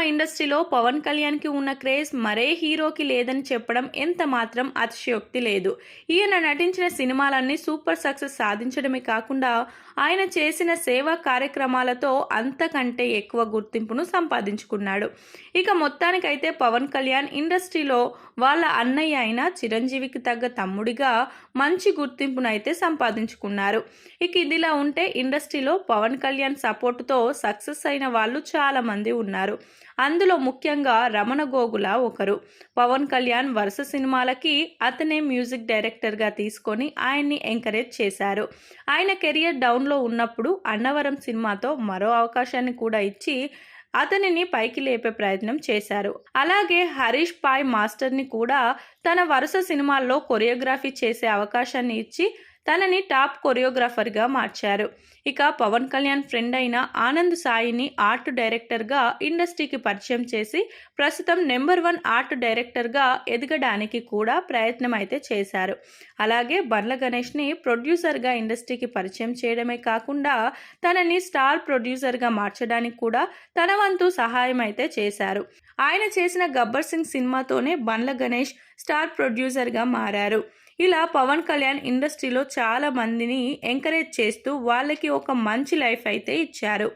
ఇండస్ట్రీలో పవన్ కళ్యాణ్కి ఉన్న క్రేజ్ మరే హీరోకి లేదని చెప్పడం ఎంత మాత్రం అతిశయోక్తి లేదు. ఈయన నటించిన సినిమాలన్నీ సూపర్ సక్సెస్ సాధించడమే కాకుండా ఆయన చేసిన సేవా కార్యక్రమాలతో అంతకంటే ఎక్కువ గుర్తింపును సంపాదించుకున్నాడు. ఇక మొత్తానికైతే పవన్ కళ్యాణ్ ఇండస్ట్రీలో వాళ్ళ అన్నయ్య అయిన చిరంజీవికి తగ్గ తమ్ముడిగా మంచి గుర్తింపునైతే సంపాదించుకున్నారు. ఇక ఇదిలా ఉంటే ఇండస్ట్రీలో పవన్ కళ్యాణ్ సపోర్టుతో సక్సెస్ అయిన వాళ్ళు చాలా మంది ఉన్నారు. అందులో ముఖ్యంగా రమణ గోగుల ఒకరు. పవన్ కళ్యాణ్ వరుస సినిమాలకి అతనే మ్యూజిక్ డైరెక్టర్గా తీసుకొని ఆయన్ని ఎంకరేజ్ చేశారు. ఆయన కెరియర్ డౌన్లో ఉన్నప్పుడు అన్నవరం సినిమాతో మరో అవకాశాన్ని కూడా ఇచ్చి అతనిని పైకి లేపే ప్రయత్నం చేశారు. అలాగే హరీష్ పాయ్ మాస్టర్ని కూడా తన వరుస సినిమాల్లో కొరియోగ్రఫీ చేసే అవకాశాన్ని ఇచ్చి తనని టాప్ కొరియోగ్రాఫర్గా మార్చారు. ఇక పవన్ కళ్యాణ్ ఫ్రెండ్ అయిన ఆనంద్ సాయిని ఆర్ట్ డైరెక్టర్గా ఇండస్ట్రీకి పరిచయం చేసి ప్రస్తుతం నెంబర్ 1 ఆర్ట్ డైరెక్టర్గా ఎదగడానికి కూడా ప్రయత్నం అయితే చేశారు. అలాగే బండ్ల గణేష్ని ప్రొడ్యూసర్గా ఇండస్ట్రీకి పరిచయం చేయడమే కాకుండా తనని స్టార్ ప్రొడ్యూసర్గా మార్చడానికి కూడా తన వంతు సహాయం అయితే చేశారు. ఆయన చేసిన గబ్బర్ సింగ్ సినిమాతోనే బండ్ల గణేష్ స్టార్ ప్రొడ్యూసర్గా మారారు. ఇలా పవన్ కళ్యాణ్ ఇండస్ట్రీలో చాలా మందిని ఎంకరేజ్ చేస్తూ వాళ్ళకి ఒక మంచి లైఫ్ అయితే ఇచ్చారు.